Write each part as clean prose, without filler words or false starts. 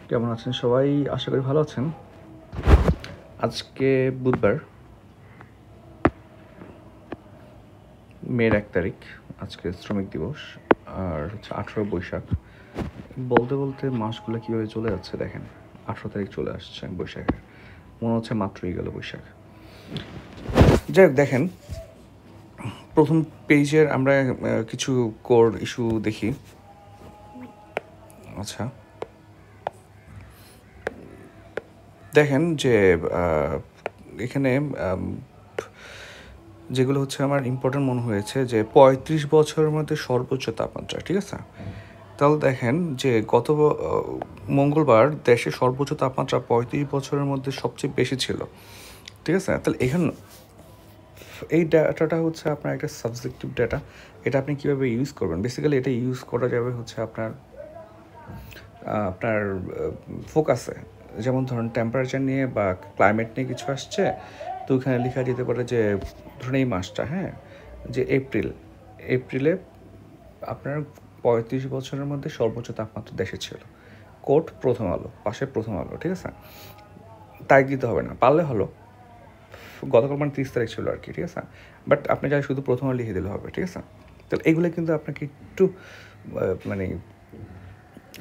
কেমন আছেন সবাই? আশা করি ভালো আছেন। আজকে বুধবার, মের 1 তারিখ। আজকে শ্রমিক দিবস, আর হচ্ছে 18 বৈশাখ। বলতে বলতে মাসগুলো কীভাবে চলে যাচ্ছে দেখেন। 18 তারিখ চলে আসছে বৈশাখের, মনে হচ্ছে মাত্রই গেল বৈশাখ। যাই হোক, দেখেন প্রথম পেজের আমরা কিছু কোর ইস্যু দেখি। আচ্ছা, দেখেন যে এখানে যেগুলো হচ্ছে আমার ইম্পর্টেন্ট মনে হয়েছে, যে 35 বছরের মধ্যে সর্বোচ্চ তাপমাত্রা, ঠিক আছে? তাহলে দেখেন যে গত মঙ্গলবার দেশে সর্বোচ্চ তাপমাত্রা 35 বছরের মধ্যে সবচেয়ে বেশি ছিল, ঠিক আছে? তাহলে এখানে এই ডাটাটা হচ্ছে আপনার একটা সাবজেক্টিভ ডাটা। এটা আপনি কীভাবে ইউজ করবেন? বেসিক্যালি এটা ইউজ করা যাবে হচ্ছে আপনার ফোকাসে। যেমন ধরুন টেম্পারেচার নিয়ে বা ক্লাইমেট নিয়ে কিছু আসছে, তো ওখানে লেখা যেতে পারে যে ধরুন এই মাসটা, হ্যাঁ, যে এপ্রিলে আপনার 35 বছরের মধ্যে সর্বোচ্চ তাপমাত্রা দেশে ছিল। কোট প্রথম আলো, পাশে প্রথম আলো, ঠিক আছে? তারিখ দিতে হবে না, পারলে হলো গতকাল 30 তারিখ ছিল আর কি, ঠিক আছে? বাট আপনি যাই শুধু প্রথম আলো লিখে দিলে হবে, ঠিক আছে? তাহলে এগুলো কিন্তু আপনাকে একটু মানে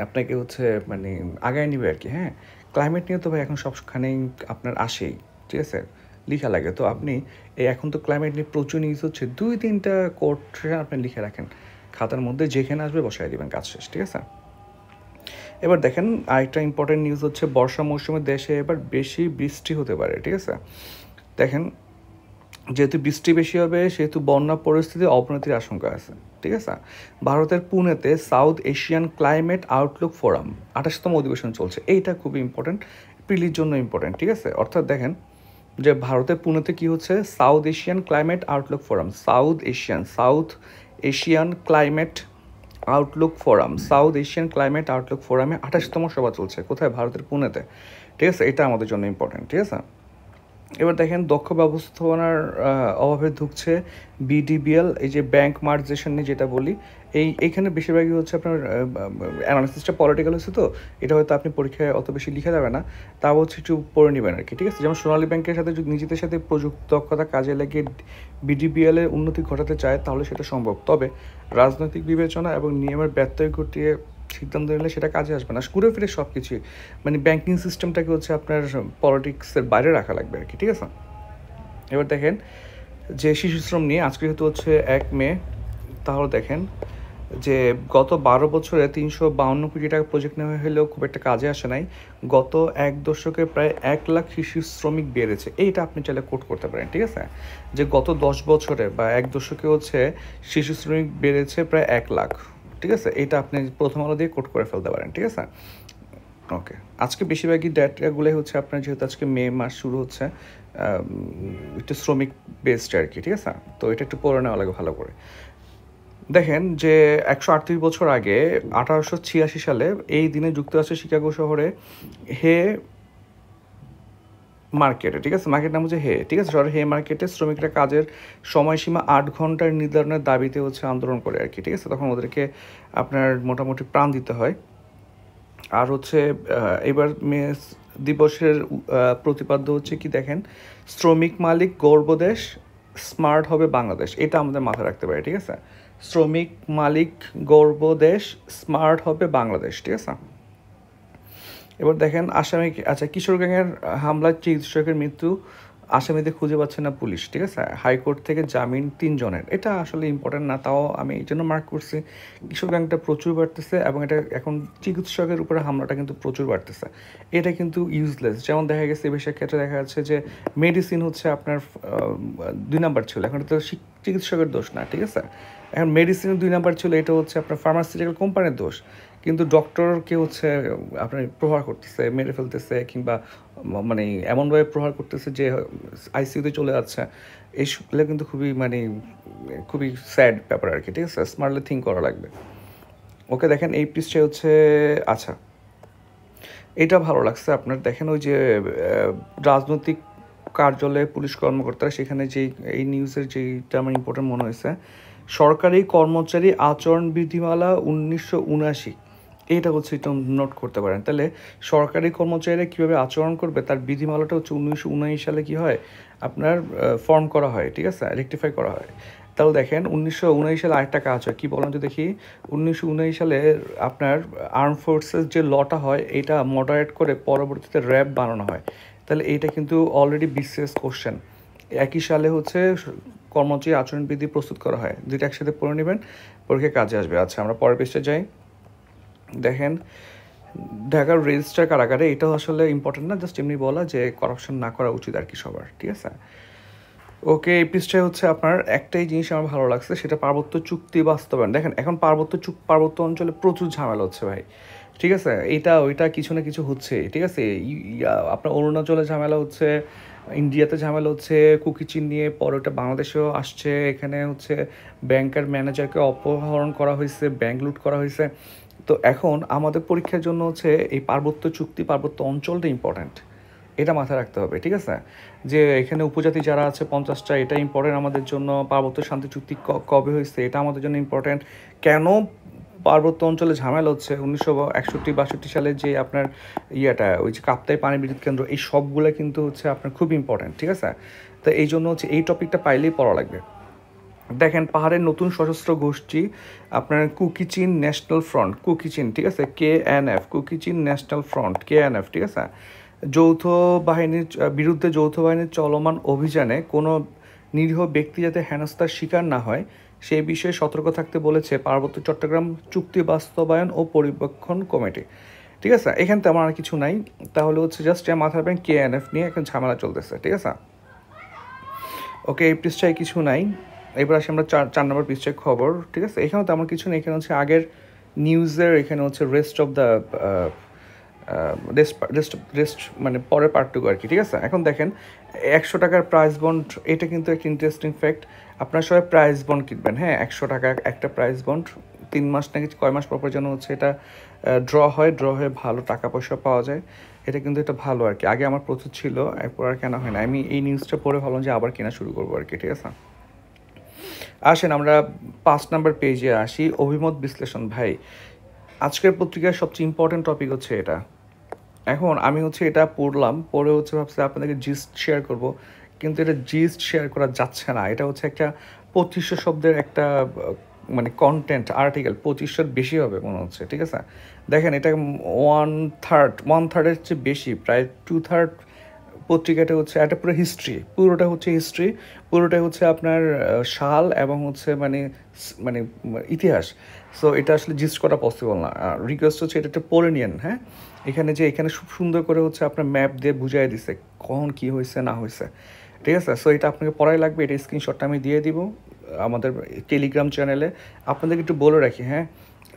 আপনাকে হচ্ছে আগায় নিবে আর কি। হ্যাঁ, ক্লাইমেট নিয়ে তো ভাই এখন সবখানেই আপনার আসেই, ঠিক আছে? লিখা লাগে। তো আপনি এখন তো ক্লাইমেট নিয়ে প্রচুর নিউজ হচ্ছে, 2-3টা কোট আপনি লিখে রাখেন খাতার মধ্যে, যেখানে আসবে বসায় দিবেন, কাজ শেষ, ঠিক আছে? এবার দেখেন আরেকটা ইম্পর্টেন্ট নিউজ হচ্ছে, বর্ষা মৌসুমে দেশে এবার বেশি বৃষ্টি হতে পারে, ঠিক আছে? দেখেন, যেহেতু বৃষ্টি বেশি হবে সেহেতু বন্যা পরিস্থিতি অবনতির আশঙ্কা আছে, ঠিক আছে? ভারতের পুনেতে South Asian Climate Outlook Forum 28তম অধিবেশন চলছে। এইটা খুবই ইম্পর্টেন্ট, পিলির জন্য ইম্পর্টেন্ট, ঠিক আছে? অর্থাৎ দেখেন যে ভারতের পুনেতে কি হচ্ছে, south Asian Climate Outlook forum, south Asian Climate Outlook ফোরামে 28তম সভা চলছে। কোথায়? ভারতের পুনেতে, ঠিক আছে? এটা আমাদের জন্য ইম্পর্টেন্ট, ঠিক আছে? এবার দেখেন দক্ষ ব্যবস্থাপনার অভাবে ধুঁকছে বিডিবিএল, এই যে ব্যাংক মার্জেশন নিয়ে যেটা বলি, এইখানে বেশিরভাগই হচ্ছে আপনার অ্যানালিসিসটা পলিটিক্যাল হচ্ছে, তো এটা হয়তো আপনি পরীক্ষায় অত বেশি লিখে যাবে না, তাও হচ্ছে একটু পড়ে নেবেন আর কি, ঠিক আছে? যেমন সোনালী ব্যাংকের সাথে যদি নিজেদের সাথে প্রযুক্তি দক্ষতা কাজে লাগিয়ে বিডিবিএল এর উন্নতি ঘটাতে চায় তাহলে সেটা সম্ভব, তবে রাজনৈতিক বিবেচনা এবং নিয়মের ব্যত্যয় ঘটিয়ে সিদ্ধান্ত নিলে সেটা কাজে আসবে না। ঘুরে ফিরে সব কিছুই ব্যাংকিং সিস্টেমটাকে হচ্ছে আপনার পলিটিক্সের বাইরে রাখা লাগবে আর কি, ঠিক আছে? এবার দেখেন যে শিশু শ্রম নিয়ে আজকে যেহেতু হচ্ছে 1 মে, তাহলে দেখেন যে গত 12 বছরে 352 কোটি টাকা প্রজেক্ট নেওয়া হলেও খুব একটা কাজে আসে নাই। গত 1 দশকে প্রায় 1 লাখ শিশু শ্রমিক বেড়েছে। এইটা আপনি চাইলে কোট করতে পারেন, ঠিক আছে? যে গত 10 বছরে বা 1 দশকে হচ্ছে শিশু শ্রমিক বেড়েছে প্রায় 1 লাখ, ঠিক আছে? এটা আপনি প্রথম আলো দিয়ে কোট করে ফেলতে পারেন, ঠিক আছে? ওকে, আজকে বেশিরভাগই ডেটাগুলোই হচ্ছে আপনার, যেহেতু আজকে মে মাস শুরু হচ্ছে, একটু শ্রমিক বেসড আর কি, ঠিক আছে? তো এটা একটু পড়ে নেওয়া লাগে ভালো করে। দেখেন যে 138 বছর আগে 1886 সালে এই দিনে যুক্তরাষ্ট্রের শিকাগো শহরে হে মার্কেটে, ঠিক আছে? মার্কেট নাম হচ্ছে হে, ঠিক আছে? শহরে হে মার্কেটে শ্রমিকরা কাজের সময়সীমা 8 ঘন্টার নির্ধারণের দাবিতে হচ্ছে আন্দোলন করে আর কি, ঠিক আছে? তখন ওদেরকে আপনার মোটামুটি প্রাণ দিতে হয়। আর হচ্ছে এবার মে দিবসের প্রতিপাদ্য হচ্ছে কি দেখেন, শ্রমিক মালিক গর্ব দেশ, স্মার্ট হবে বাংলাদেশ। এটা আমাদের মাথায় রাখতে পারি, ঠিক আছে? শ্রমিক মালিক গর্ব দেশ, স্মার্ট হবে বাংলাদেশ, ঠিক আছে? এবার দেখেন আসামি, আচ্ছা, কিশোর গ্যাংয়ের হামলায় চিকিৎসকের মৃত্যু, আসামিদের খুঁজে পাচ্ছে না পুলিশ, ঠিক আছে? হাইকোর্ট থেকে জামিন 3 জনের। এটা আসলে ইম্পর্টেন্ট না, তাও আমি এই জন্য মার্ক করছি। কিশোর গ্যাংটা প্রচুর বাড়তেছে এবং এটা এখন চিকিৎসকের উপরে হামলাটা কিন্তু প্রচুর বাড়তেছে। এটা কিন্তু ইউজলেস। যেমন দেখা গেছে বেশির ক্ষেত্রে দেখা যাচ্ছে যে মেডিসিন হচ্ছে আপনার 2 নাম্বার ছিল, এখন তো চিকিৎসকের দোষ না, ঠিক আছে? এখন মেডিসিনের 2 নাম্বার ছিল, এটা হচ্ছে আপনার ফার্মাসিউটিক্যাল কোম্পানির দোষ। কিন্তু ডক্টরকে হচ্ছে আপনার প্রহার করতেছে, মেরে ফেলতেছে, কিংবা এমনভাবে প্রহার করতেছে যে আইসিইউতে চলে যাচ্ছে। এইসবগুলো কিন্তু খুবই স্যাড ব্যাপার আর কি, ঠিক আছে? স্মার্টলি থিঙ্ক করা লাগবে। ওকে, দেখেন এই পৃষ্ঠে হচ্ছে, আচ্ছা, এটা ভালো লাগছে আপনার। দেখেন ওই যে রাজনৈতিক কার্যালয়ে পুলিশ কর্মকর্তারা, সেখানে যেই এই নিউজের যেইটা আমার ইম্পর্টেন্ট মনে হয়েছে, সরকারি কর্মচারী আচরণ বিধিমালা 1979, এইটা হচ্ছে একটু নোট করতে পারেন। তাহলে সরকারি কর্মচারীরা কীভাবে আচরণ করবে তার বিধিমালাটা হচ্ছে 1919 সালে কী হয় আপনার ফর্ম করা হয়, ঠিক আছে, রেকটিফাই করা হয়। তাহলে দেখেন 1919 সালে আরেকটা কাজ হয়, কী বলেন তো দেখি। 1919 সালে আপনার আর্ম ফোর্সেস যে লটা হয় এটা মডারেট করে পরবর্তীতে র্যাব বানানো হয়। তাহলে এইটা কিন্তু অলরেডি বিসিএস কোশ্চেন। একই সালে হচ্ছে কর্মচারী আচরণবিধি প্রস্তুত করা হয়। দুইটা একসাথে পড়ে নেবেন, পরীক্ষায় কাজে আসবে। আচ্ছা, আমরা পরের পৃষ্ঠে যাই। দেখেন ঢাকার রেজিস্ট্রার কারাগারে, এটাও আসলে ইম্পর্টেন্ট না, জাস্ট এমনি বলা যে করাপশন না করা উচিত আর কি সবার, ঠিক আছে। ওকে, এই পৃষ্ঠায় হচ্ছে আপনার একটাই জিনিস আমার ভালো লাগছে, সেটা পার্বত্য চুক্তি বাস্তবায়ন। দেখেন এখন পার্বত্য অঞ্চলে প্রচুর ঝামেলা হচ্ছে ভাই, ঠিক আছে, এটা ওইটা কিছু না কিছু হচ্ছে, ঠিক আছে। আপনার অরুণাচলে ঝামেলা হচ্ছে, ইন্ডিয়াতে ঝামেলা হচ্ছে কুকি চিন নিয়ে, পরে ওটা বাংলাদেশেও আসছে। এখানে হচ্ছে ব্যাংকের ম্যানেজারকে অপহরণ করা হয়েছে, ব্যাংক লুট করা হয়েছে। তো এখন আমাদের পরীক্ষার জন্য হচ্ছে এই পার্বত্য চুক্তি, পার্বত্য অঞ্চলটা ইম্পর্ট্যান্ট, এটা মাথায় রাখতে হবে, ঠিক আছে। যে এখানে উপজাতি যারা আছে 50টা, এটা ইম্পর্টেন্ট আমাদের জন্য। পার্বত্য শান্তি চুক্তি কবে হয়েছে এটা আমাদের জন্য ইম্পর্টেন্ট। কেন পার্বত্য অঞ্চলে ঝামেলা হচ্ছে 1961-62 সালে যে আপনার ওই যে কাপ্তাই পানি বিদ্যুৎ কেন্দ্র, এই সবগুলো কিন্তু হচ্ছে আপনার খুব ইম্পর্টেন্ট, ঠিক আছে। তো এই জন্য হচ্ছে এই টপিকটা পাইলেই পড়া লাগবে। দেখেন পাহাড়ের নতুন সশস্ত্র গোষ্ঠী আপনার কুকিচিন ন্যাশনাল ফ্রন্ট, কুকিচিন, ঠিক আছে, KNF, Kuki-Chin national front, KNF, ঠিক আছে। যৌথ বাহিনীর বিরুদ্ধে যৌথ বাহিনীর চলমান অভিযানে কোনো নিরীহ ব্যক্তি যাতে হেনস্থার শিকার না হয় সেই বিষয়ে সতর্ক থাকতে বলেছে পার্বত্য চট্টগ্রাম চুক্তি বাস্তবায়ন ও পরিবক্ষণ কমিটি, ঠিক আছে। এখানে তেমন আর কিছু নাই, তাহলে হচ্ছে জাস্ট মাথায় রাখবেন KNF নিয়ে এখন ঝামেলা চলতেছে, ঠিক আছে। ওকে, এই পৃষ্ঠায় কিছু নাই। এবার আসি আমরা চার নম্বর পৃষ্ঠায় খবর, ঠিক আছে। এখানেও তেমন কিছু নেই, এখানে হচ্ছে আগের নিউজের, এখানে হচ্ছে রেস্ট অফ দ্য রেস্ট মানে পরের পার্টটুকু আর কি, ঠিক আছে। এখন দেখেন 100 টাকার প্রাইস বন্ড, এটা কিন্তু একটা ইন্টারেস্টিং ফ্যাক্ট। আপনারা সবাই প্রাইস বন্ড কিনবেন, হ্যাঁ, 100 টাকা একটা প্রাইস বন্ড, 3 মাস নাকি কয় মাস পর যেন হচ্ছে এটা ড্র হয়ে ভালো টাকা পয়সা পাওয়া যায়। এটা কিন্তু এটা ভালো আর কি। আগে আমার প্রচুর ছিল, এরপর আর কেনা হয় না। আমি এই নিউজটা পড়ে ভাবলাম যে আবার কেনা শুরু করবো আর কি, ঠিক আছে। আসেন আমরা 5 নম্বর পেজে আসি, অভিমত বিশ্লেষণ। ভাই আজকের পত্রিকার সবচেয়ে ইম্পর্টেন্ট টপিক হচ্ছে এটা। এখন আমি হচ্ছে এটা পড়লাম, পরে হচ্ছে ভাবছি আপনাদেরকে জিস্ট শেয়ার করব, কিন্তু এটা জিস্ট শেয়ার করা যাচ্ছে না। এটা হচ্ছে একটা 2500 শব্দের একটা মানে কন্টেন্ট আর্টিকেল, 2500 বেশি হবে মনে হচ্ছে, ঠিক আছে। দেখেন এটা 1/3 চেয়ে বেশি, প্রায় 2/3 পত্রিকাটা হচ্ছে একটা পুরো হিস্ট্রি, পুরোটা হচ্ছে হিস্ট্রি, পুরোটাই হচ্ছে আপনার সাল এবং হচ্ছে মানে মানে ইতিহাস। সো এটা আসলে জিস্ট করা পসিবল না। রিকোয়েস্ট হচ্ছে এটা একটা পড়ে নিয়েন, হ্যাঁ। এখানে খুব সুন্দর করে হচ্ছে আপনার ম্যাপ দিয়ে বুঝাই দিছে কখন কী হয়েছে না হয়েছে, ঠিক আছে। সো এটা আপনাকে পড়াই লাগবে। এটা স্ক্রিনশটটা আমি দিয়ে দিব আমাদের টেলিগ্রাম চ্যানেলে। আপনাদেরকে একটু বলে রাখি, হ্যাঁ,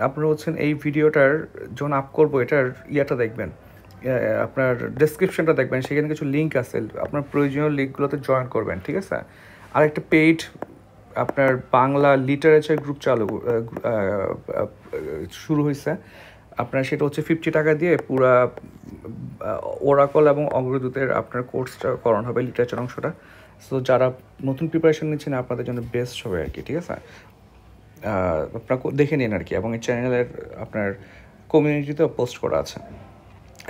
আপনারা হচ্ছেন এই ভিডিওটার যখন আপ করবো এটার দেখবেন, আপনার ডেসক্রিপশনটা দেখবেন, সেখানে কিছু লিঙ্ক আছে, আপনার প্রয়োজনীয় লিঙ্কগুলোতে জয়েন করবেন, ঠিক আছে। আর একটা পেইড আপনার বাংলা লিটারেচার গ্রুপ শুরু হয়েছে আপনার, সেটা হচ্ছে 50 টাকা দিয়ে পুরা ওরাকল এবং অগ্রদূতের আপনার কোর্সটা করানো হবে, লিটারেচার অংশটা। সো যারা নতুন প্রিপারেশন নিচ্ছেন আপনাদের জন্য বেস্ট হবে আর কি, ঠিক আছে। আপনারা দেখে নিন আর কি, এবং এই চ্যানেলের আপনার কমিউনিটিতেও পোস্ট করা আছে।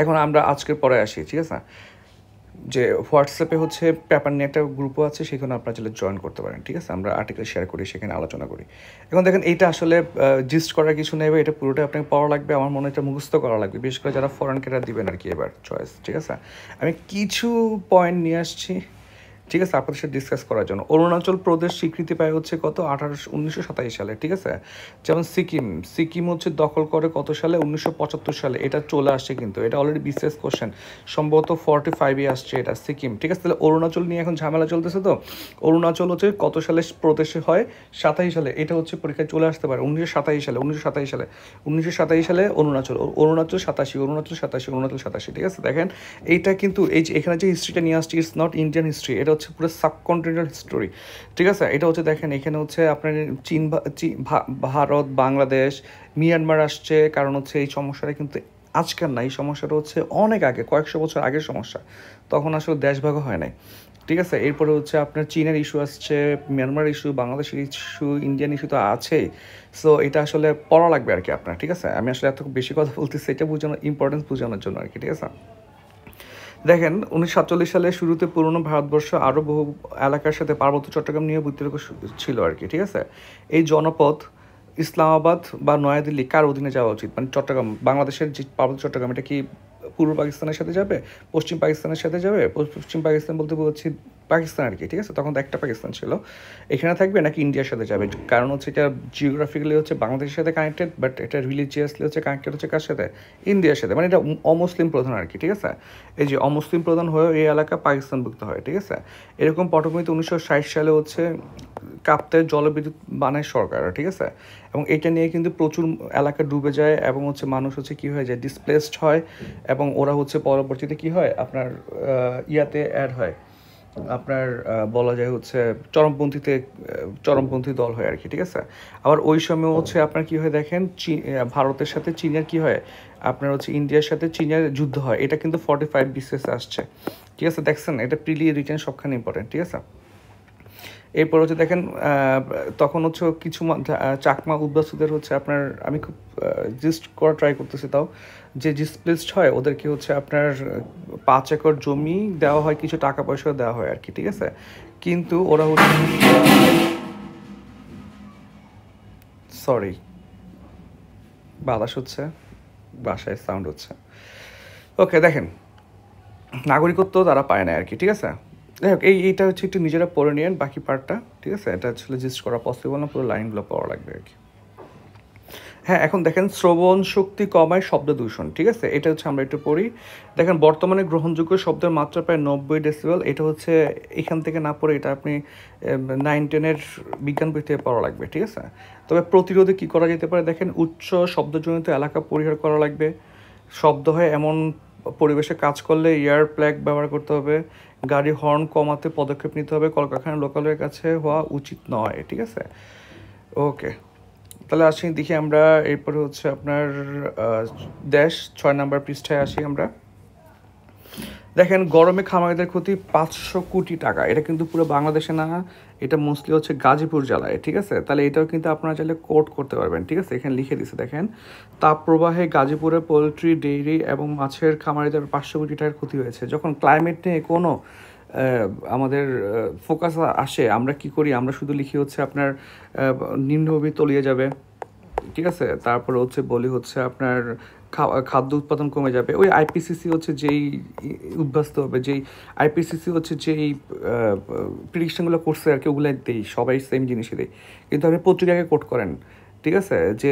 এখন আমরা আজকের পরে আসি, ঠিক আছে। যে হোয়াটসঅ্যাপে হচ্ছে পেপার নিয়ে একটা গ্রুপও আছে, সেখানে আপনারা চাইলে জয়েন করতে পারেন, ঠিক আছে। আমরা আর্টিকেল শেয়ার করি, সেখানে আলোচনা করি। এখন দেখেন এইটা আসলে জিস্ট করার কিছু নেই, এটা পুরোটাই আপনাকে পড়া লাগবে। আমার মনে হয় এটা মুখস্থ করা লাগবে, বিশেষ করে যারা ফরেন ক্যাডার দিবেন আর কি এবার চয়েস, ঠিক আছে। আমি কিছু পয়েন্ট নিয়ে আসছি, ঠিক আছে, আপনাদের সাথে ডিসকাস করার জন্য। অরুণাচল প্রদেশ স্বীকৃতি পায় হচ্ছে কত 1927 সালে, ঠিক আছে। যেমন সিকিম হচ্ছে দখল করে কত সালে, 1975 সালে। এটা চলে আসছে, কিন্তু এটা অলরেডি বিসিএস কোশ্চেন, সম্ভবত 45-এ আসছে এটা সিকিম, ঠিক আছে। তাহলে অরুণাচল নিয়ে এখন ঝামেলা চলতেছে। তো অরুণাচল হচ্ছে কত সালে প্রদেশে হয়, 27 সালে। এটা হচ্ছে পরীক্ষায় চলে আসতে পারে 1927 সালে, 1927 সালে অরুণাচল 87, ঠিক আছে। দেখেন এইটা কিন্তু এই যে এখানে যে হিস্ট্রিটা নিয়ে আসছে, ইটস নট ইন্ডিয়ান হিস্ট্রি, এটা হচ্ছে পুরো সাবকন্টিনেন্টাল হিস্টোরি, ঠিক আছে। এটা হচ্ছে দেখেন এখানে হচ্ছে আপনার ভারত, বাংলাদেশ, মিয়ানমার আসছে, কারণ হচ্ছে এই সমস্যাটা কিন্তু আজকাল না, এই সমস্যাটা হচ্ছে অনেক আগে, কয়েকশো বছর আগের সমস্যা। তখন আসলে দেশভাগ হয় নাই। ঠিক আছে, এরপরে হচ্ছে আপনার চীনের ইস্যু আসছে, মিয়ানমার ইস্যু, বাংলাদেশের ইস্যু, ইন্ডিয়ান ইস্যু তো আছেই। সো এটা আসলে পড়া লাগবে আর কি আপনার, ঠিক আছে। আমি আসলে এত বেশি কথা বলতেছি এটা বোঝানোর, ইম্পর্টেন্স বোঝানোর জন্য আর কি, ঠিক আছে। দেখেন 1947 সালে শুরুতে পুরনো ভারতবর্ষ আরও বহু এলাকার সাথে পার্বত্য চট্টগ্রাম নিয়ে বিতর্ক ছিল আর কি, ঠিক আছে। এই জনপদ ইসলামাবাদ বা নয়াদিল্লি কার অধীনে যাওয়া উচিত, মানে চট্টগ্রাম, বাংলাদেশের যে পার্বত্য চট্টগ্রাম, এটা কি পূর্ব পাকিস্তানের সাথে যাবে, পশ্চিম পাকিস্তানের সাথে যাবে? পশ্চিম পাকিস্তান বলতে বলছি পাকিস্তান আর কি, ঠিক আছে। তখন তো একটা পাকিস্তান ছিল, এখানে থাকবে নাকি ইন্ডিয়ার সাথে যাবে? কারণ হচ্ছে এটা জিওগ্রাফিক্যালি হচ্ছে বাংলাদেশের সাথে কানেক্টেড, বাট এটা রিলিজিয়াসলি হচ্ছে কানেক্টেড হচ্ছে কার সাথে? ইন্ডিয়ার সাথে। মানে এটা অমুসলিম প্রধান আর কি, ঠিক আছে। এই যে অমুসলিম প্রধান হয়েও এই এলাকা পাকিস্তানভুক্ত হয়, ঠিক আছে। এরকম পটভূমিতে 1960 সালে হচ্ছে কাপ্তাই জলবিদ্যুৎ বানায় সরকার, ঠিক আছে। এবং এটা নিয়ে কিন্তু প্রচুর এলাকা ডুবে যায় এবং হচ্ছে মানুষ হচ্ছে কী হয়ে যায়, ডিসপ্লেসড হয়, এবং ওরা হচ্ছে পরবর্তীতে কী হয় আপনার ইয়াতে অ্যাড হয়, আপনার বলা যায় হচ্ছে চরমপন্থী দল হয় আর কি, ঠিক আছে। আবার ওই সময় হচ্ছে আপনার কী হয় দেখেন, ভারতের সাথে চীনের কী হয়, আপনার হচ্ছে ইন্ডিয়ার সাথে চীনের যুদ্ধ হয়। এটা কিন্তু 45 BCS আসছে, ঠিক আছে। দেখছেন, এটা প্রিলি রিটেন সবখানে ইম্পর্টেন্ট, ঠিক আছে। এরপর হচ্ছে দেখেন তখন হচ্ছে কিছু চাকমা উদ্বাস্তুদের হচ্ছে আপনার, আমি খুব জিস্ট করা ট্রাই করতেছি, তাও যে ডিসপ্লেসড হয় ওদেরকে হচ্ছে আপনার 5 একর জমি দেওয়া হয়, কিছু টাকা পয়সাও দেওয়া হয় আর কি, ঠিক আছে। কিন্তু ওরা হচ্ছে, সরি বাতাস হচ্ছে, বাসায় সাউন্ড হচ্ছে। ওকে, দেখেন নাগরিকত্ব তারা পায় না আর কি, ঠিক আছে। যাই হোক, এইটা হচ্ছে একটু নিজেরা পড়ে নিয়েন বাকি পার্টটা, ঠিক আছে। এটা আসলে জিস্ট করা পসিবল না, পুরো লাইনগুলো পড়া লাগবে আর কি। হ্যাঁ, এখন দেখেন শ্রবণ শক্তি কমায় শব্দ দূষণ, ঠিক আছে। এটা হচ্ছে আমরা একটু পড়ি। দেখেন বর্তমানে গ্রহণযোগ্য শব্দের মাত্রা প্রায় 90 ডেসিবেল। এটা হচ্ছে এখান থেকে না পড়ে এটা আপনি 9-10-এর বিজ্ঞান বই থেকে পড়া লাগবে, ঠিক আছে। তবে প্রতিরোধে কী করা যেতে পারে দেখেন, উচ্চ শব্দজনিত এলাকা পরিহার করা লাগবে। শব্দ হয় এমন পরিবেশে কাজ করলে এয়ার প্লাগ ব্যবহার করতে হবে। গাড়ি হর্ন কমাতে পদক্ষেপ নিতে হবে। কলকারখানা লোকালয়ের কাছে হওয়া উচিত নয়, ঠিক আছে। ওকে, তাহলে আসি দেখি আমরা। এরপরে হচ্ছে আপনার দেশ 6 নম্বর পৃষ্ঠায় আসি আমরা। দেখেন গরমে খামারিদের ক্ষতি 500 কোটি টাকা। এটা কিন্তু পুরো বাংলাদেশে না, এটা মোস্টলি হচ্ছে গাজীপুর জেলায়, ঠিক আছে। তাহলে এটাও কিন্তু আপনারা চাইলে কোট করতে পারবেন, ঠিক আছে। এখানে লিখে দিছে দেখেন, তাপপ্রবাহে গাজীপুরে পোলট্রি, ডেইরি এবং মাছের খামারিদের 500 কোটি টাকার ক্ষতি হয়েছে। যখন ক্লাইমেট নিয়ে কোনো আমাদের ফোকাস আসে, আমরা কি করি, আমরা শুধু লিখি হচ্ছে আপনার নিম্নভূমি তলিয়ে যাবে, ঠিক আছে। তারপরে হচ্ছে বলি হচ্ছে আপনার খাদ্য উৎপাদন কমে যাবে। ওই আইপিসিসি হচ্ছে যেই উদ্বাস্ত হবে, যেই আইপিসিসি হচ্ছে যেই প্রিডিকশনগুলো করছে আর কি, ওগুলো দেই, সবাই সেম জিনিসই দেয়। কিন্তু আপনি পত্রিকাকে কোট করেন, ঠিক আছে, যে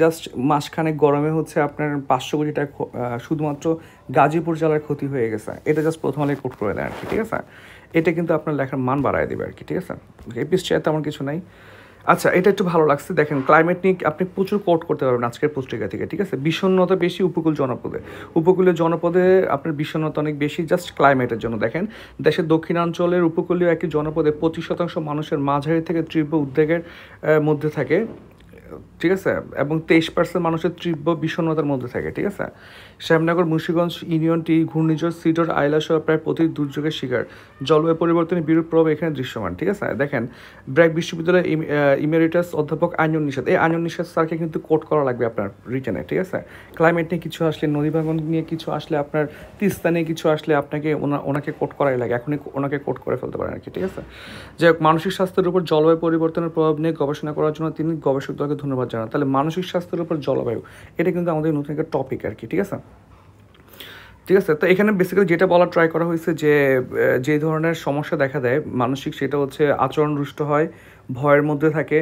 জাস্ট মাসখানেক গরমে হচ্ছে আপনার 500 কোটি টাকা শুধুমাত্র গাজীপুর জেলার ক্ষতি হয়ে গেছে। এটা জাস্ট প্রথম আলোয় কোট করে দেয় আর কি, ঠিক আছে। এটা কিন্তু আপনার লেখার মান বাড়ায় দেবে আর কি, ঠিক আছে। এই পৃষ্ঠায় তেমন কিছু নাই। আচ্ছা, এটা একটু ভালো লাগছে। দেখেন ক্লাইমেট নিয়ে আপনি প্রচুর কোট করতে পারবেন আজকের পত্রিকা থেকে, ঠিক আছে। বিষণ্ণতা বেশি উপকূলীয় জনপদে আপনার বিষণ্ণতা অনেক বেশি, জাস্ট ক্লাইমেটের জন্য। দেখেন দেশের দক্ষিণাঞ্চলের উপকূলীয় একটি জনপদে 25% মানুষের মাঝারি থেকে তীব্র উদ্বেগের মধ্যে থাকে, ঠিক আছে। এবং 23% মানুষের তীব্র বিষণ্ণতার মধ্যে থাকে, ঠিক আছে। শ্যামনগর মুন্সিগঞ্জ ইউনিয়নটি ঘূর্ণিঝড় সিডর আইলা সহ প্রায় প্রতি দুর্যোগের শিকার। জলবায়ু পরিবর্তনের বিরূপ প্রভাব এখানে দৃশ্যমান, ঠিক আছে। দেখেন ব্র্যাক বিশ্ববিদ্যালয়ের ইমেরিটাস অধ্যাপক আইনুন নিষাদ, এই আইনুন নিষাদ স্যারকে কিন্তু কোট করা লাগবে আপনার রিটেনে, ঠিক আছে। ক্লাইমেট নিয়ে কিছু আসলে, নদী ভাঙন নিয়ে কিছু আসলে, আপনার তিস্তা নিয়ে কিছু আসলে আপনাকে ওনাকে কোট করাই লাগে, এখনই ওনাকে কোট করে ফেলতে পারেন আর কি, ঠিক আছে। যাই হোক, মানসিক স্বাস্থ্যের উপর জলবায়ু পরিবর্তনের প্রভাব নিয়ে গবেষণা করার জন্য তিনি গবেষক দলকে ধন্যবাদ জানান। তাহলে মানসিক স্বাস্থ্যের উপর জলবায়ু, এটা কিন্তু আমাদের নতুন একটা টপিক আর কি, ঠিক আছে। ঠিক আছে, তো এখানে বেসিক্যালি যেটা বলার ট্রাই করা হয়েছে যে যে ধরনের সমস্যা দেখা দেয় মানসিক, সেটা হচ্ছে আচরণ রুষ্ট হয়, ভয়ের মধ্যে থাকে,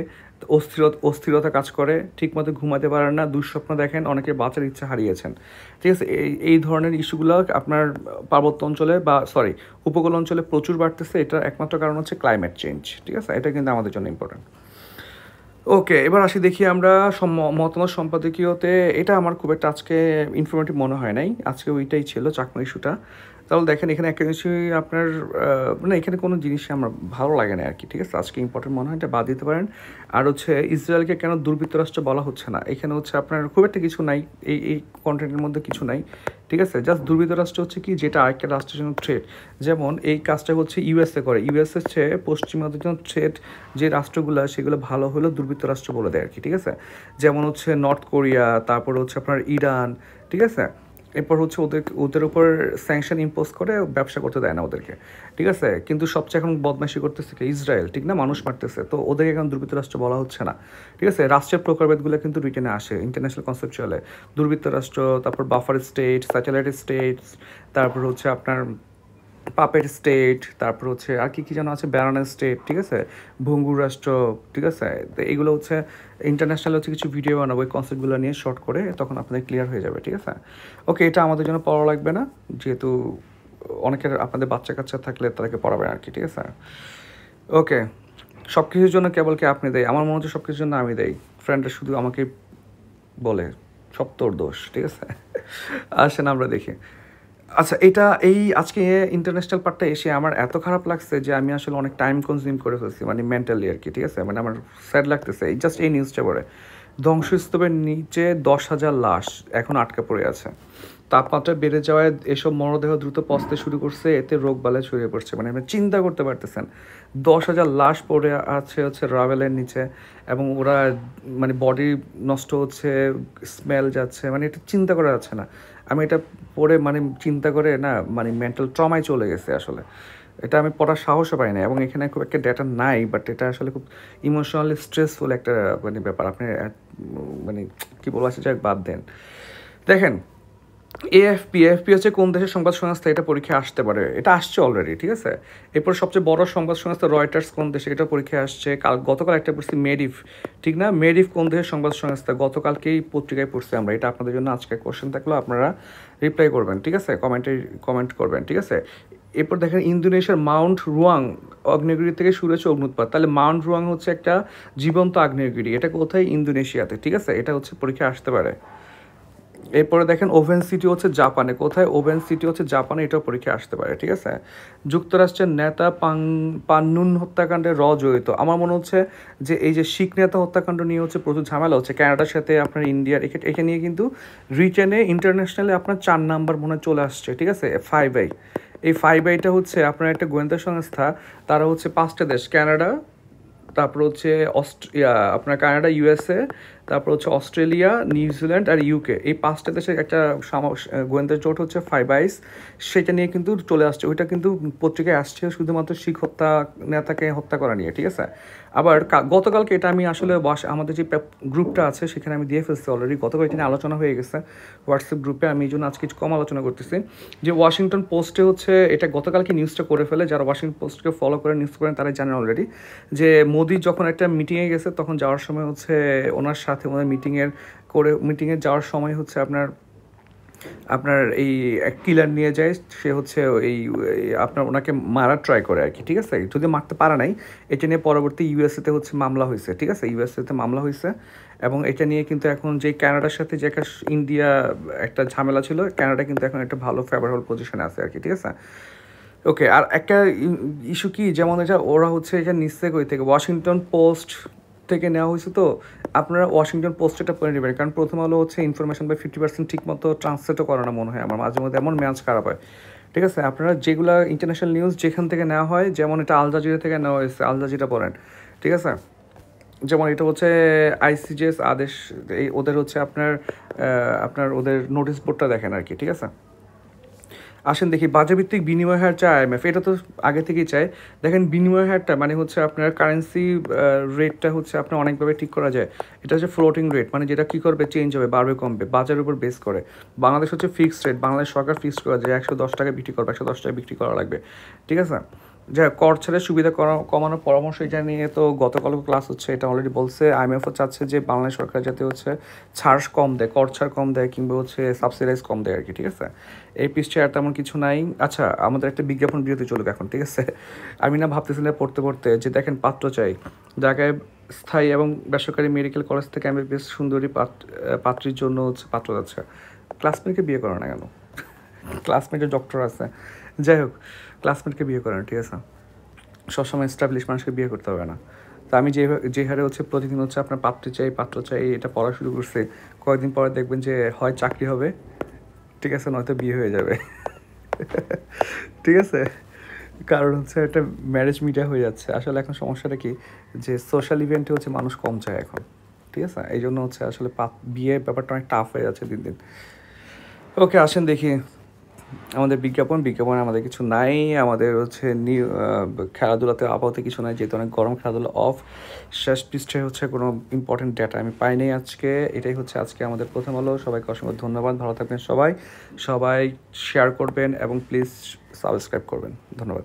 অস্থিরতা কাজ করে, ঠিকমতো ঘুমাতে পারেন না, দুঃস্বপ্ন দেখেন, অনেকে বাঁচার ইচ্ছা হারিয়েছেন, ঠিক আছে। এই ধরনের ইস্যুগুলো আপনার পার্বত্য অঞ্চলে বা উপকূল অঞ্চলে প্রচুর বাড়তেছে। এটার একমাত্র কারণ হচ্ছে ক্লাইমেট চেঞ্জ, ঠিক আছে। এটা কিন্তু আমাদের জন্য ইম্পর্টেন্ট। ওকে, এবার আসি দেখি আমরা মতামত সম্পাদকীয়তে। এটা আমার খুব একটা আজকে ইনফরমেটিভ মনে হয় নাই, আজকে ওইটাই ছিল চাকমা ইস্যুটা। তাহলে দেখেন এখানে একটা জিনিসই আপনার মানে এখানে কোনো জিনিসই আমার ভালো লাগে না আর কি, ঠিক আছে? আজকে ইম্পর্টেন্ট মনে হয় এটা বাদ দিতে পারেন। আর হচ্ছে ইসরায়েলকে কেন দুর্বৃত্ত রাষ্ট্র বলা হচ্ছে না, এখানে হচ্ছে আপনার খুব একটা কিছু নাই, এই কন্টেন্টের মধ্যে কিছু নাই, ঠিক আছে? জাস্ট দুর্বৃত্ত রাষ্ট্র হচ্ছে কি, যেটা আরেকটা রাষ্ট্রের জন্য থ্রেট। যেমন এই কাজটা হচ্ছে ইউএসএ করে, ইউএসএ চেয়ে পশ্চিমাদের জন্য থ্রেট যে রাষ্ট্রগুলো সেগুলো ভালো হলেও দুর্বৃত্ত রাষ্ট্র বলে দেয় আর কি, ঠিক আছে? যেমন হচ্ছে নর্থ কোরিয়া, তারপর হচ্ছে আপনার ইরান, ঠিক আছে? এরপর হচ্ছে ওদের উপর স্যাংশন ইম্পোজ করে ব্যবসা করতে দেয় না ওদেরকে, ঠিক আছে? কিন্তু সবচেয়ে এখন বদমাইশি করতেছে কি ইসরায়েল, ঠিক না? মানুষ মারতেছে, তো ওদেরকে এখন দুর্বৃত্ত রাষ্ট্র বলা হচ্ছে না, ঠিক আছে? রাষ্ট্রের প্রকারভেদগুলো কিন্তু রিটেনে আসে ইন্টারন্যাশনাল কনসেপচুয়ালে, দুর্বৃত্ত রাষ্ট্র, তারপর বাফার স্টেট, স্যাটেলাইট স্টেটস, তারপর হচ্ছে আপনার পাপেট স্টেট, তারপর হচ্ছে আর কি যেন আছে, ব্যারানা স্টেট, ঠিক আছে? ভঙ্গুর রাষ্ট্র, ঠিক আছে? তো এইগুলো হচ্ছে ইন্টারন্যাশনাল হচ্ছে কিছু ভিডিও বানাবো ওই কনসেপ্টগুলো নিয়ে শর্ট করে, তখন আপনাদের ক্লিয়ার হয়ে যাবে, ঠিক আছে? ওকে, এটা আমাদের জন্য পড়া লাগবে না, যেহেতু অনেকের আপনাদের বাচ্চা কাচ্চা থাকলে তাদেরকে পড়াবেন আর কি, ঠিক আছে? ওকে, সব কিছুর জন্য কেবল কি আপনি দেয়? আমার মনে হচ্ছে সব কিছুর জন্য আমি দেই, ফ্রেন্ডরা শুধু আমাকে বলে সব তোর দোষ, ঠিক আছে? আসেন আমরা দেখি। আচ্ছা, এটা এই আজকে ইন্টারন্যাশনাল পার্টটা এসে আমার এত খারাপ লাগছে যে আমি আসলে অনেক টাইম কনজিউম করে ফেলছি, মানে মেন্টালি আর কি, ঠিক আছে? মানে আমার স্যাড লাগতেছে এই জাস্ট এই নিউজটা পড়ে। ধ্বংসস্তূপের নিচে 10,000 লাশ এখন আটকা পড়ে আছে। তাপমাত্রা বেড়ে যাওয়ায় এসব মরদেহ দ্রুত পচতে শুরু করছে, এতে রোগবালাই ছড়িয়ে পড়ছে। মানে আপনি চিন্তা করতে পারতেছেন, 10,000 লাশ পড়ে আছে হচ্ছে রাভেলের নিচে, এবং ওরা মানে বডি নষ্ট হচ্ছে, স্মেল যাচ্ছে, মানে এটা চিন্তা করা যাচ্ছে না। আমি এটা পড়ে মানে চিন্তা করে না মানে মেন্টাল ট্রমায় চলে গেছে আসলে। এটা আমি পড়ার সাহসও পাই না, এবং এখানে খুব একটা ডেটা নাই, বাট এটা আসলে খুব ইমোশনালি স্ট্রেসফুল একটা মানে ব্যাপার। আপনি মানে কী বলবো, আছে যাক, বাদ দেন। দেখেন, এএফপি হচ্ছে কোন দেশের সংবাদ সংস্থা, এটা পরীক্ষায় আসতে পারে, এটা আসছে অলরেডি, ঠিক আছে? এরপর সবচেয়ে বড় সংবাদ সংস্থা রয়টার্স কোন দেশে, এটা পরীক্ষায় আসছে। গতকাল একটা পড়ছি মেডিফ, ঠিক না? মেডিফ কোন দেশের সংবাদ সংস্থা, গতকালকেই পত্রিকায় পড়ছি আমরা। এটা আপনাদের জন্য আজকে কোশ্চেন থাকলেও আপনারা রিপ্লাই করবেন, ঠিক আছে? কমেন্ট করবেন, ঠিক আছে? এরপর দেখেন, ইন্দোনেশিয়ার মাউন্ট রুয়াং আগ্নেয়গিরি থেকে শুরু হয়েছে অগ্নুৎপাত। তাহলে মাউন্ট রুয়াং হচ্ছে একটা জীবন্ত আগ্নেয়গিরি, এটা কোথায়? ইন্দোনেশিয়াতে, ঠিক আছে? এটা হচ্ছে পরীক্ষায় আসতে পারে। এরপরে দেখেন, ওভেন সিটি হচ্ছে জাপানে, কোথায়? ওভেন সিটি হচ্ছে জাপানে, এটাও পরীক্ষায় আসতে পারে, ঠিক আছে? যুক্তরাষ্ট্রের নেতা পান্নুন হত্যাকাণ্ডে জড়িত। আমার মনে হচ্ছে যে এই যে শিখ নেতা হত্যাকাণ্ড নিয়ে হচ্ছে প্রচুর ঝামেলা হচ্ছে কানাডার সাথে, আপনার ইন্ডিয়ার, এখানে নিয়ে কিন্তু রিটেনে ইন্টারন্যাশনালি আপনার 4 নাম্বার মনে হয় চলে আসছে, ঠিক আছে? 5i, এই 5iটা হচ্ছে আপনার একটা গোয়েন্দা সংস্থা, তারা হচ্ছে 5টা দেশ, কানাডা, তারপর হচ্ছে আপনার কানাডা, ইউএসএ, তারপর হচ্ছে অস্ট্রেলিয়া, নিউজিল্যান্ড আর ইউকে, এই 5টা দেশের একটা গোয়েন্দা জোট হচ্ছে 5i, সেটা নিয়ে কিন্তু চলে আসছে। ওইটা কিন্তু পত্রিকায় আসছে শুধুমাত্র শিখ হত্যা নেতাকে হত্যা করা নিয়ে, ঠিক আছে? আবার গতকালকে এটা আমি আসলে আমাদের যে গ্রুপটা আছে সেখানে আমি দিয়ে ফেলছি অলরেডি, গতকাল এটা নিয়ে আলোচনা হয়ে গেছে হোয়াটসঅ্যাপ গ্রুপে। আমি এই জন্য আজকে কিছু কম আলোচনা করতেছি যে ওয়াশিংটন পোস্টে হচ্ছে এটা গতকালকে নিউজটা করে ফেলে, যারা ওয়াশিংটন পোস্টকে ফলো করে নিউজ করেন তারাই জানেন অলরেডি, যে মোদি যখন একটা মিটিংয়ে গেছে তখন যাওয়ার সময় হচ্ছে ওনার সাথে ওনার মিটিংয়ে যাওয়ার সময় হচ্ছে আপনার এই কিলার নিয়ে যায়, সে হচ্ছে আপনার ওনাকে মারার ট্রাই করে আর কি, ঠিক আছে? যদি মারতে পারা নাই, এটা নিয়ে পরবর্তী ইউএসএতে হচ্ছে মামলা হয়েছে, ঠিক আছে? ইউএসএতে মামলা হয়েছে, এবং এটা নিয়ে কিন্তু এখন যে কানাডার সাথে যে একটা ইন্ডিয়া একটা ঝামেলা ছিল, কানাডা কিন্তু এখন একটা ভালো ফেভারেবল পজিশনে আছে আর কি, ঠিক আছে? ওকে, আর একটা ইস্যু কি, যেমন এটা ওরা হচ্ছে এটা নিচ্ছে কই থেকে, ওয়াশিংটন পোস্ট থেকে নেওয়া হয়েছে। তো আপনারা ওয়াশিংটন পোস্টটা পড়ে নেবেন, কারণ প্রথম আলো হচ্ছে ইনফরমেশন বাই 50% ঠিক মতো ট্রান্সলেটও করে না মনে হয় আমার, মাঝে মধ্যে এমন মেয়াজ খারাপ হয়, ঠিক আছে? আপনারা যেগুলো ইন্টারন্যাশনাল নিউজ যেখান থেকে নেওয়া হয়, যেমন এটা আল জাজিরা থেকে নেওয়া হয়েছে, আল জাজিরা পড়েন, ঠিক আছে? যেমন এটা হচ্ছে আইসিজেস আদেশ, এই ওদের হচ্ছে আপনার ওদের নোটিশ বোর্ডটা দেখেন আর কি, ঠিক আছে? আসেন দেখি, বাজারভিত্তিক বিনিময় হার চায় আইএমএফ, এটা তো আগে থেকেই চায়। দেখেন, বিনিময় হারটা মানে হচ্ছে আপনার কারেন্সি রেটটা হচ্ছে আপনার অনেকভাবে ঠিক করা যায়। এটা হচ্ছে ফ্লোটিং রেট, মানে যেটা কী করবে, চেঞ্জ হবে, বাড়বে কমবে, বাজারের উপর বেস করে। বাংলাদেশ হচ্ছে ফিক্সড রেট, বাংলাদেশ সরকার ফিক্সড করা যায় 110 টাকা বিক্রি করবে, 110 টাকা বিক্রি করা লাগবে, ঠিক আছে? যা কর ছাড়ের সুবিধা কমানোর পরামর্শ, এটা নিয়ে তো গতকাল ক্লাস হচ্ছে, এটা অলরেডি বলছে। আইএমএফও চাচ্ছে যে বাংলাদেশ সরকার যাতে হচ্ছে ছাড় কম দেয়, কর ছাড় কম দেয়, কিংবা হচ্ছে সাবসিডাইজ কম দেয় আর কি, ঠিক আছে? এই পৃষ্ঠে আর তেমন কিছু নাই। আচ্ছা, আমাদের একটা বিজ্ঞাপন বিরতি চলুক এখন, ঠিক আছে? আমি না ভাবতেছিলাম পড়তে পড়তে যে দেখেন, পাত্র চাই ঢাকায় স্থায়ী এবং বেসরকারি মেডিকেল কলেজ থেকে এমবিবিএস সুন্দরী পাত্রীর জন্য হচ্ছে পাত্র যাচ্ছে। ক্লাসমেটকে বিয়ে করে না কেন? ক্লাসমেটের ডক্টর আছে, যাই হোক ক্লাসমেটকে বিয়ে করেন, ঠিক আছে? সবসময় এস্টাবলিশ মানুষকে বিয়ে করতে হবে না। তো আমি যে হারে হচ্ছে প্রতিদিন হচ্ছে আপনার পাত্র চাই এটা পড়া শুরু করছে, কয়েকদিন পরে দেখবেন যে হয় চাকরি হবে, ঠিক আছে, নয়তো বিয়ে হয়ে যাবে। ঠিক আছে, কারণ হচ্ছে একটা ম্যারেজ মিডিয়া হয়ে যাচ্ছে। আসলে এখন সমস্যাটা কি, যে সোশ্যাল ইভেন্টে হচ্ছে মানুষ কম চায় এখন, ঠিক আছে? এই জন্য হচ্ছে আসলে বিয়ে ব্যাপারটা অনেক টাফ হয়ে যাচ্ছে দিন দিন। ওকে, আসেন দেখি আমাদের বিজ্ঞাপনে আমাদের কিছু নাই। আমাদের হচ্ছে খেলাধুলাতে আপাতত কিছু নাই, যেহেতু অনেক গরম, খেলাধুলা অফ। শেষ পৃষ্ঠে হচ্ছে কোনো ইম্পর্টেন্ট ডেটা আমি পাইনি আজকে। এটাই হচ্ছে আজকে আমাদের প্রথম আলো। সবাইকে অসংখ্য ধন্যবাদ, ভালো থাকবেন সবাই, সবাই শেয়ার করবেন এবং প্লিজ সাবস্ক্রাইব করবেন। ধন্যবাদ।